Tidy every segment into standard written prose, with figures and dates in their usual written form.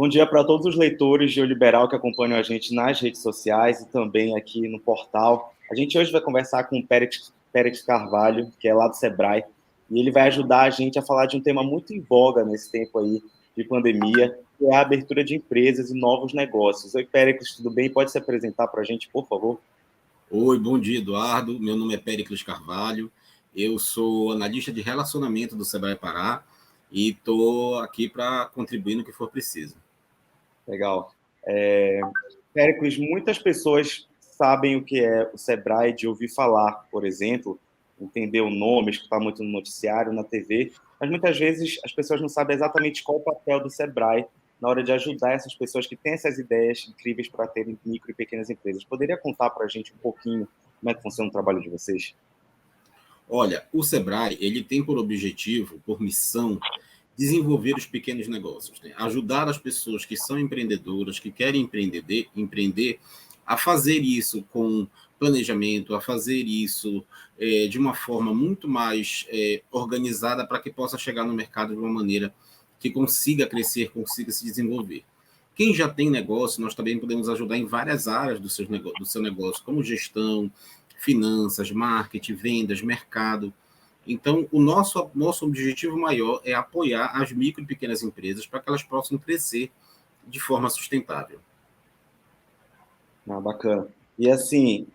Bom dia para todos os leitores de O Liberal que acompanham a gente nas redes sociais e também aqui no portal. A gente hoje vai conversar com o Périx Carvalho, que é lá do Sebrae, e ele vai ajudar a gente a falar de um tema muito em voga nesse tempo aí de pandemia, que é a abertura de empresas e novos negócios. Oi, Périx, tudo bem? Pode se apresentar para a gente, por favor? Oi, bom dia, Eduardo. Meu nome é Péricles Carvalho. Eu sou analista de relacionamento do Sebrae Pará e estou aqui para contribuir no que for preciso. Legal. Péricles, muitas pessoas sabem o que é o Sebrae de ouvir falar, por exemplo, entender o nome, escutar muito no noticiário, na TV, mas muitas vezes as pessoas não sabem exatamente qual o papel do Sebrae na hora de ajudar essas pessoas que têm essas ideias incríveis para terem micro e pequenas empresas. Poderia contar para a gente um pouquinho como é que funciona o trabalho de vocês? Olha, o Sebrae ele tem por objetivo, por missão, desenvolver os pequenos negócios, né? Ajudar as pessoas que são empreendedoras, que querem empreender a fazer isso com planejamento, a fazer isso de uma forma muito mais organizada para que possa chegar no mercado de uma maneira que consiga crescer, consiga se desenvolver. Quem já tem negócio, nós também podemos ajudar em várias áreas do seu negócio, como gestão, finanças, marketing, vendas, mercado. Então, o nosso objetivo maior é apoiar as micro e pequenas empresas para que elas possam crescer de forma sustentável. Ah, bacana. E assim,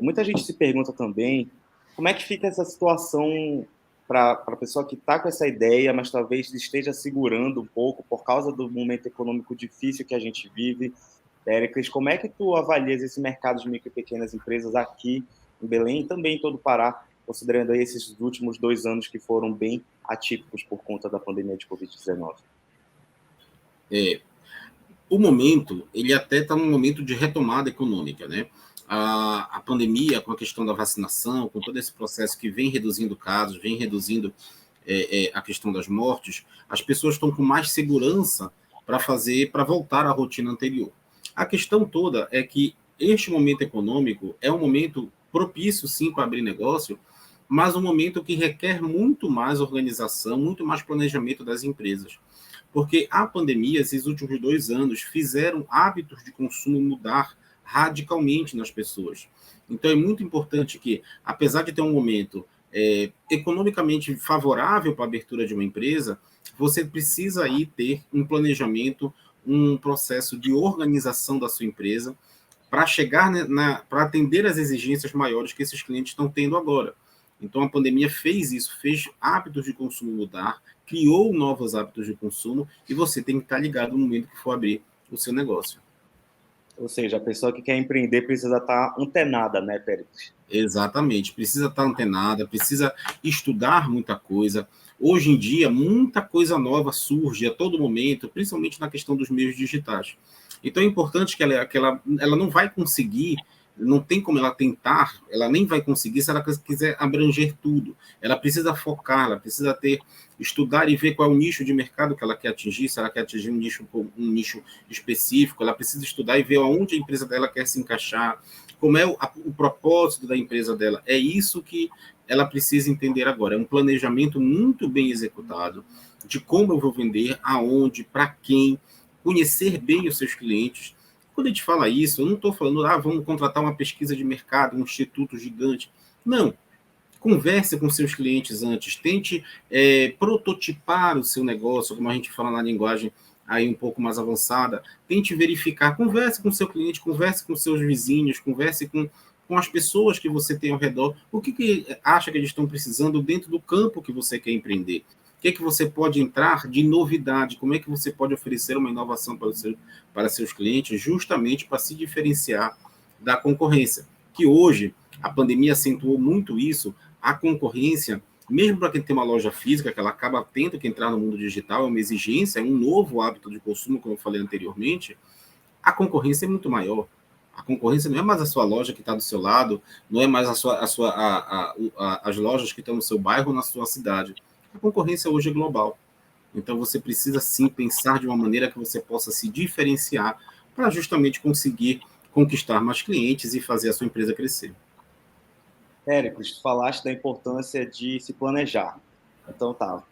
muita gente se pergunta também como é que fica essa situação para a pessoa que está com essa ideia, mas talvez esteja segurando um pouco por causa do momento econômico difícil que a gente vive. Péricles, como é que tu avalias esse mercado de micro e pequenas empresas aqui em Belém e também em todo o Pará, considerando aí esses últimos 2 anos que foram bem atípicos por conta da pandemia de Covid-19? É, o momento, ele até está num momento de retomada econômica, né? A pandemia, com a questão da vacinação, com todo esse processo que vem reduzindo casos, vem reduzindo a questão das mortes, as pessoas estão com mais segurança para voltar à rotina anterior. A questão toda é que este momento econômico é um momento propício, sim, para abrir negócio, mas um momento que requer muito mais organização, muito mais planejamento das empresas. Porque a pandemia, esses últimos 2 anos, fizeram hábitos de consumo mudar radicalmente nas pessoas. Então, é muito importante que, apesar de ter um momento economicamente favorável para a abertura de uma empresa, você precisa aí ter um planejamento, um processo de organização da sua empresa para chegar para atender as exigências maiores que esses clientes estão tendo agora. Então, a pandemia fez isso, fez hábitos de consumo mudar, criou novos hábitos de consumo e você tem que estar ligado no momento que for abrir o seu negócio. Ou seja, a pessoa que quer empreender precisa estar antenada, né, Péricles? Exatamente, precisa estar antenada, precisa estudar muita coisa. Hoje em dia, muita coisa nova surge a todo momento, principalmente na questão dos meios digitais. Então é importante ela não vai conseguir, não tem como ela tentar, ela nem vai conseguir se ela quiser abranger tudo. Ela precisa focar, ela precisa estudar e ver qual é o nicho de mercado que ela quer atingir, se ela quer atingir um nicho específico, ela precisa estudar e ver aonde a empresa dela quer se encaixar, como é o propósito da empresa dela. É isso que ela precisa entender agora. É um planejamento muito bem executado de como eu vou vender, aonde, para quem, conhecer bem os seus clientes. Quando a gente fala isso, eu não estou falando, vamos contratar uma pesquisa de mercado, um instituto gigante. Não. Converse com seus clientes antes, tente prototipar o seu negócio, como a gente fala na linguagem aí um pouco mais avançada, tente verificar, converse com seu cliente, converse com seus vizinhos, converse com as pessoas que você tem ao redor, o que acha que eles estão precisando dentro do campo que você quer empreender. O que você pode entrar de novidade, como é que você pode oferecer uma inovação para seus clientes, justamente para se diferenciar da concorrência, que hoje a pandemia acentuou muito isso. A concorrência, mesmo para quem tem uma loja física, que ela acaba tendo que entrar no mundo digital, é uma exigência, é um novo hábito de consumo, como eu falei anteriormente, a concorrência é muito maior. A concorrência não é mais a sua loja que está do seu lado, não é mais as lojas que estão no seu bairro ou na sua cidade. A concorrência hoje é global. Então você precisa sim pensar de uma maneira que você possa se diferenciar para justamente conseguir conquistar mais clientes e fazer a sua empresa crescer. Péricles, tu falaste da importância de se planejar. Então tá,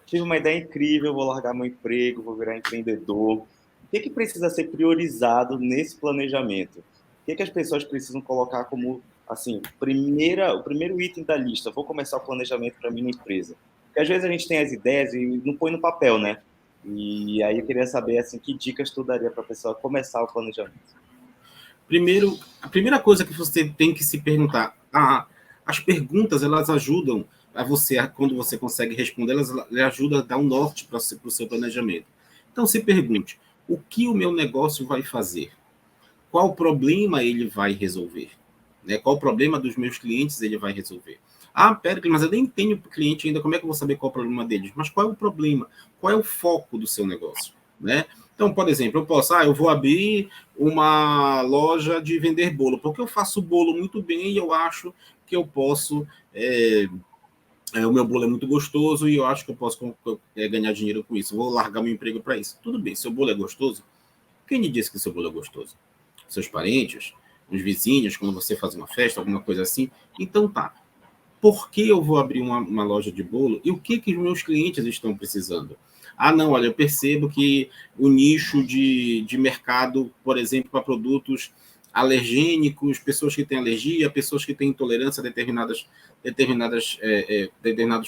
tive uma ideia incrível, vou largar meu emprego, vou virar empreendedor. que precisa ser priorizado nesse planejamento? O que as pessoas precisam colocar como, assim, o primeiro item da lista? Vou começar o planejamento para minha empresa. Porque às vezes a gente tem as ideias e não põe no papel, né? E aí eu queria saber, assim, que dicas tu daria para a pessoa começar o planejamento? Primeiro, a primeira coisa que você tem que se perguntar, as perguntas, elas ajudam a você, quando você consegue responder, elas ajudam a dar um norte para o seu planejamento. Então, se pergunte, o que o meu negócio vai fazer? Qual problema ele vai resolver? Né? Qual problema dos meus clientes ele vai resolver? Ah, pera, mas eu nem tenho cliente ainda, como é que eu vou saber qual é o problema deles? Mas qual é o problema? Qual é o foco do seu negócio? Né? Então, por exemplo, eu vou abrir uma loja de vender bolo, porque eu faço bolo muito bem e eu acho que eu posso o meu bolo é muito gostoso e eu acho que eu posso ganhar dinheiro com isso. Vou largar meu emprego para isso. Tudo bem, seu bolo é gostoso? Quem lhe disse que seu bolo é gostoso? Seus parentes, os vizinhos, quando você faz uma festa, alguma coisa assim. Então tá. Por que eu vou abrir uma loja de bolo e o que os meus clientes estão precisando? Ah, não, olha, eu percebo que o nicho de mercado, por exemplo, para produtos alergênicos, pessoas que têm alergia, pessoas que têm intolerância a determinados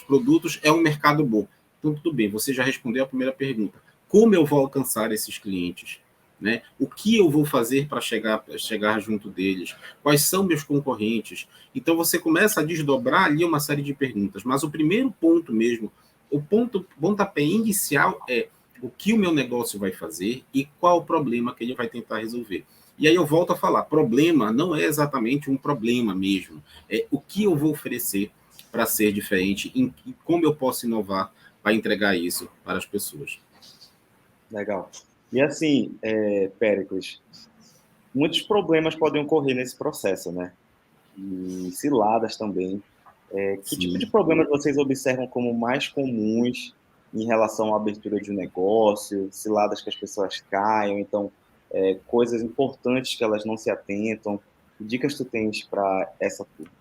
produtos, é um mercado bom. Então, tudo bem, você já respondeu a primeira pergunta. Como eu vou alcançar esses clientes? Né? O que eu vou fazer para chegar junto deles? Quais são meus concorrentes? Então você começa a desdobrar ali uma série de perguntas, mas o primeiro ponto mesmo, o pontapé inicial é o que o meu negócio vai fazer e qual o problema que ele vai tentar resolver. E aí eu volto a falar, problema não é exatamente um problema mesmo, é o que eu vou oferecer para ser diferente e como eu posso inovar para entregar isso para as pessoas. Legal. E assim, Péricles, muitos problemas podem ocorrer nesse processo, né? E ciladas também. Que tipo de Sim. problemas vocês observam como mais comuns em relação à abertura de um negócio, ciladas que as pessoas caem, ou então coisas importantes que elas não se atentam? Que dicas tu tens para essa turma?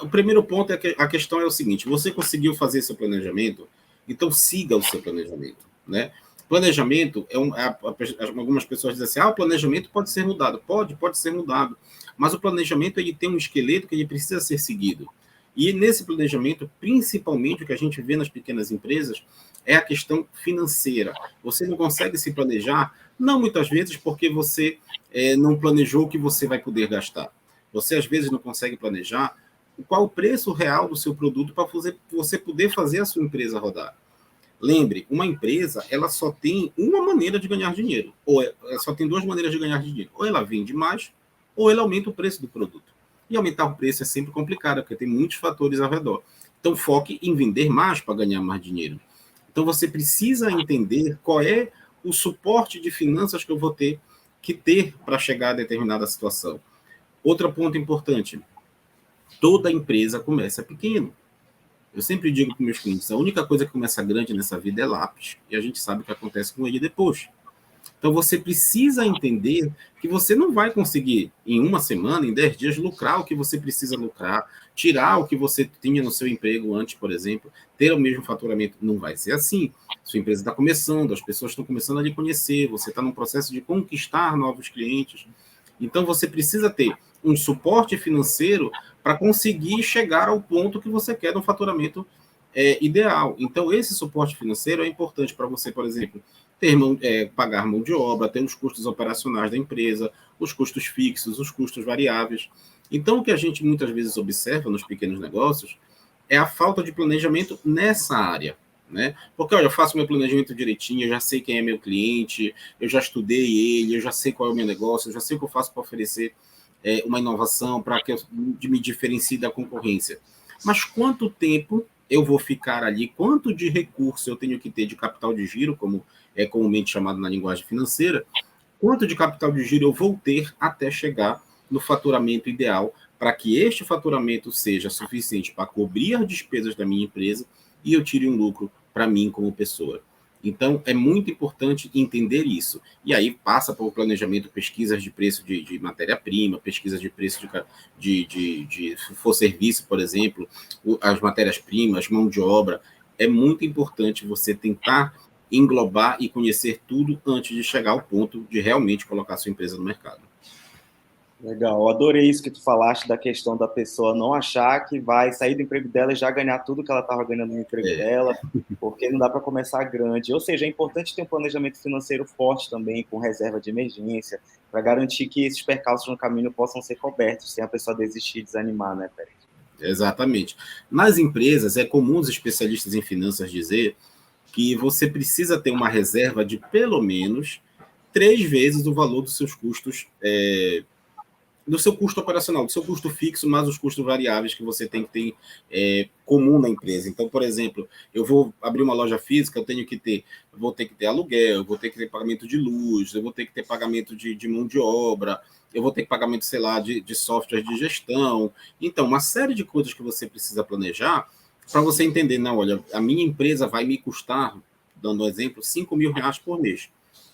O primeiro ponto é que a questão é o seguinte: você conseguiu fazer seu planejamento, então siga o seu planejamento, né? Planejamento algumas pessoas dizem assim: o planejamento pode ser mudado, pode ser mudado, mas o planejamento ele tem um esqueleto que ele precisa ser seguido. E nesse planejamento, principalmente o que a gente vê nas pequenas empresas é a questão financeira. Você não consegue se planejar, não muitas vezes porque você não planejou o que você vai poder gastar. Você às vezes não consegue planejar qual o preço real do seu produto para você poder fazer a sua empresa rodar. Lembre, uma empresa ela só tem uma maneira de ganhar dinheiro, ela só tem duas maneiras de ganhar dinheiro. Ou ela vende mais, ou ela aumenta o preço do produto. E aumentar o preço é sempre complicado, porque tem muitos fatores ao redor. Então foque em vender mais para ganhar mais dinheiro. Então você precisa entender qual é o suporte de finanças que eu vou ter que ter para chegar a determinada situação. Outro ponto importante, toda empresa começa pequeno. Eu sempre digo para meus clientes, a única coisa que começa grande nessa vida é lápis. E a gente sabe o que acontece com ele depois. Então você precisa entender que você não vai conseguir, em uma semana, em 10 dias, lucrar o que você precisa lucrar, tirar o que você tinha no seu emprego antes, por exemplo, ter o mesmo faturamento. Não vai ser assim. Sua empresa está começando, as pessoas estão começando a lhe conhecer, você está num processo de conquistar novos clientes. Então você precisa ter um suporte financeiro para conseguir chegar ao ponto que você quer no faturamento ideal. Então esse suporte financeiro é importante para você, por exemplo, pagar mão de obra, ter os custos operacionais da empresa, os custos fixos, os custos variáveis. Então o que a gente muitas vezes observa nos pequenos negócios é a falta de planejamento nessa área. Né? Porque, olha, eu faço meu planejamento direitinho, eu já sei quem é meu cliente, eu já estudei ele, eu já sei qual é o meu negócio, eu já sei o que eu faço para oferecer uma inovação, para que eu me diferencie da concorrência. Mas quanto tempo eu vou ficar ali? Quanto de recurso eu tenho que ter de capital de giro, como é comumente chamado na linguagem financeira? Quanto de capital de giro eu vou ter até chegar no faturamento ideal, para que este faturamento seja suficiente para cobrir as despesas da minha empresa e eu tire um lucro para mim como pessoa. Então, é muito importante entender isso. E aí passa por planejamento, pesquisas de preço de matéria-prima, pesquisas de preço de for serviço, por exemplo, as matérias-primas, mão de obra. É muito importante você tentar englobar e conhecer tudo antes de chegar ao ponto de realmente colocar sua empresa no mercado. Legal, eu adorei isso que tu falaste da questão da pessoa não achar que vai sair do emprego dela e já ganhar tudo que ela estava ganhando no emprego dela, porque não dá para começar grande. Ou seja, é importante ter um planejamento financeiro forte também, com reserva de emergência, para garantir que esses percalços no caminho possam ser cobertos, sem a pessoa desistir e desanimar, né, Pérez? Exatamente. Nas empresas, é comum os especialistas em finanças dizer que você precisa ter uma reserva de pelo menos 3 vezes o valor dos seus custos, do seu custo operacional, do seu custo fixo, mais os custos variáveis que você tem que ter comum na empresa. Então, por exemplo, eu vou abrir uma loja física, vou ter que ter aluguel, eu vou ter que ter pagamento de luz, eu vou ter que ter pagamento de mão de obra, eu vou ter pagamento, sei lá, de software de gestão. Então, uma série de coisas que você precisa planejar para você entender, não, olha, a minha empresa vai me custar, dando um exemplo, R$ 5.000 por mês.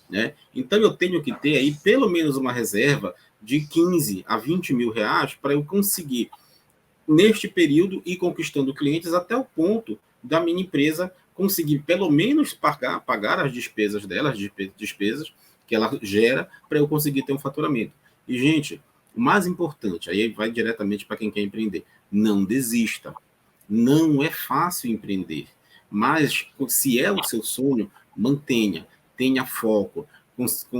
Né? Então, eu tenho que ter aí pelo menos uma reserva de 15 a 20 mil reais para eu conseguir, neste período, ir conquistando clientes até o ponto da minha empresa conseguir pelo menos pagar as despesas dela, as despesas que ela gera, para eu conseguir ter um faturamento. E, gente, o mais importante, aí vai diretamente para quem quer empreender, não desista. Não é fácil empreender, mas se é o seu sonho, mantenha, tenha foco,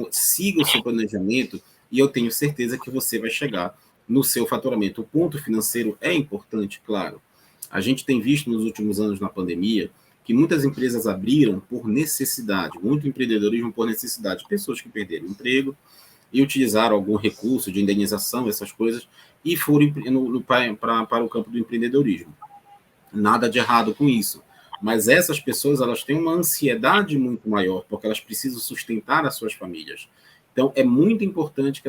siga o seu planejamento e eu tenho certeza que você vai chegar no seu faturamento. O ponto financeiro é importante, claro. A gente tem visto nos últimos anos na pandemia que muitas empresas abriram por necessidade, muito empreendedorismo por necessidade, pessoas que perderam o emprego e utilizaram algum recurso de indenização, essas coisas, e foram para o campo do empreendedorismo. Nada de errado com isso. Mas essas pessoas, elas têm uma ansiedade muito maior, porque elas precisam sustentar as suas famílias. Então, é muito importante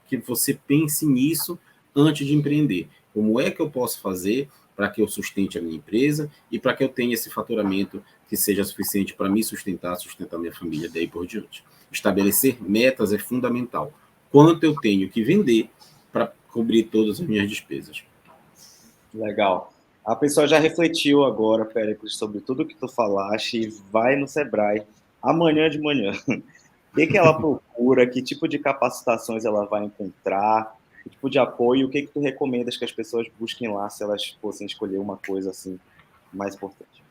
que você pense nisso antes de empreender. Como é que eu posso fazer para que eu sustente a minha empresa e para que eu tenha esse faturamento que seja suficiente para me sustentar minha família daí por diante. Estabelecer metas é fundamental. Quanto eu tenho que vender para cobrir todas as minhas despesas. Legal. A pessoa já refletiu agora, Péricles, sobre tudo que tu falaste e vai no Sebrae amanhã de manhã. O que ela procura, que tipo de capacitações ela vai encontrar, que tipo de apoio, o que tu recomendas que as pessoas busquem lá se elas fossem escolher uma coisa assim mais importante?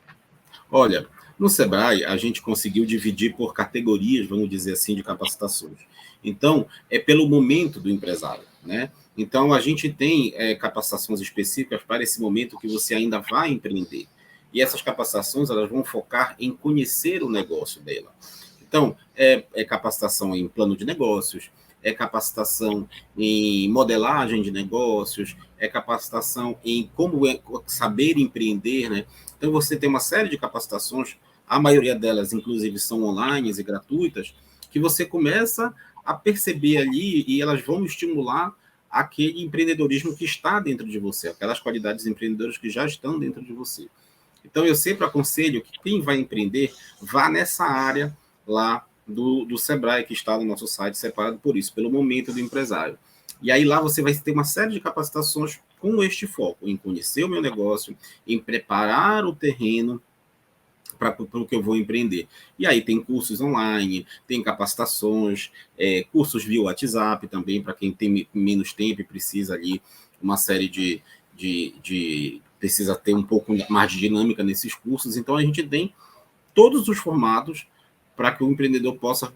Olha, no Sebrae, a gente conseguiu dividir por categorias, vamos dizer assim, de capacitações. Então, é pelo momento do empresário, né? Então, a gente tem capacitações específicas para esse momento que você ainda vai empreender. E essas capacitações, elas vão focar em conhecer o negócio dela. Então, é capacitação em plano de negócios, é capacitação em modelagem de negócios, é capacitação em como saber empreender, né? Então, você tem uma série de capacitações, a maioria delas, inclusive, são online e gratuitas, que você começa a perceber ali e elas vão estimular aquele empreendedorismo que está dentro de você, aquelas qualidades empreendedoras que já estão dentro de você. Então, eu sempre aconselho que quem vai empreender, vá nessa área lá do Sebrae, que está no nosso site, separado por isso, pelo momento do empresário. E aí lá você vai ter uma série de capacitações com este foco, em conhecer o meu negócio, em preparar o terreno para o que eu vou empreender. E aí tem cursos online, tem capacitações, cursos via WhatsApp também, para quem tem menos tempo e precisa ali uma série precisa ter um pouco mais de dinâmica nesses cursos. Então a gente tem todos os formatos para que o empreendedor possa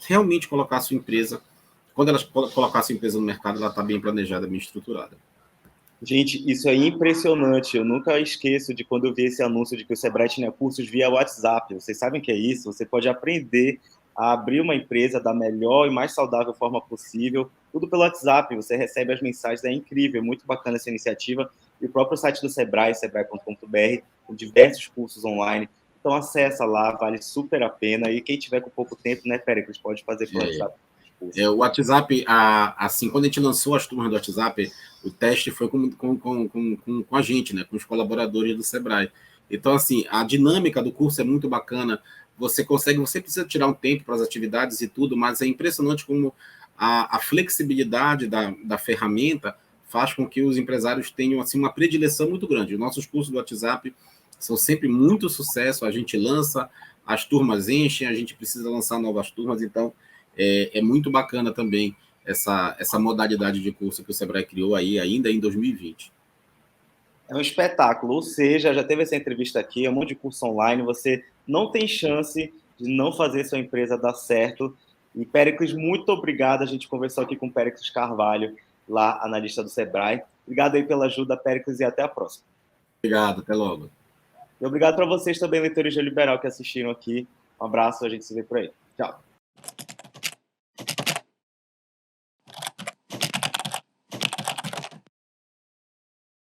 realmente colocar a sua empresa, quando ela colocar a sua empresa no mercado, ela está bem planejada, bem estruturada. Gente, isso é impressionante. Eu nunca esqueço de quando eu vi esse anúncio de que o Sebrae tinha cursos via WhatsApp. Vocês sabem o que é isso? Você pode aprender a abrir uma empresa da melhor e mais saudável forma possível, tudo pelo WhatsApp. Você recebe as mensagens, é incrível, é muito bacana essa iniciativa. E o próprio site do Sebrae, sebrae.com.br, com diversos cursos online. Então acessa lá, vale super a pena. E quem tiver com pouco tempo, né, Péricles, pode fazer pelo WhatsApp. O WhatsApp, assim, quando a gente lançou as turmas do WhatsApp, o teste foi com a gente, né, com os colaboradores do Sebrae. Então, assim, a dinâmica do curso é muito bacana. Você precisa tirar um tempo para as atividades e tudo, mas é impressionante como a flexibilidade da ferramenta faz com que os empresários tenham assim uma predileção muito grande. Os nossos cursos do WhatsApp são sempre muito sucesso, a gente lança, as turmas enchem, a gente precisa lançar novas turmas, então é muito bacana também essa modalidade de curso que o Sebrae criou aí, ainda em 2020. É um espetáculo, ou seja, já teve essa entrevista aqui, é um monte de curso online, você não tem chance de não fazer sua empresa dar certo. E Péricles, muito obrigado, a gente conversou aqui com o Péricles Carvalho, lá, analista do Sebrae. Obrigado aí pela ajuda, Péricles, e até a próxima. Obrigado, até logo. E obrigado para vocês também, leitores de Liberal, que assistiram aqui. Um abraço, a gente se vê por aí. Tchau.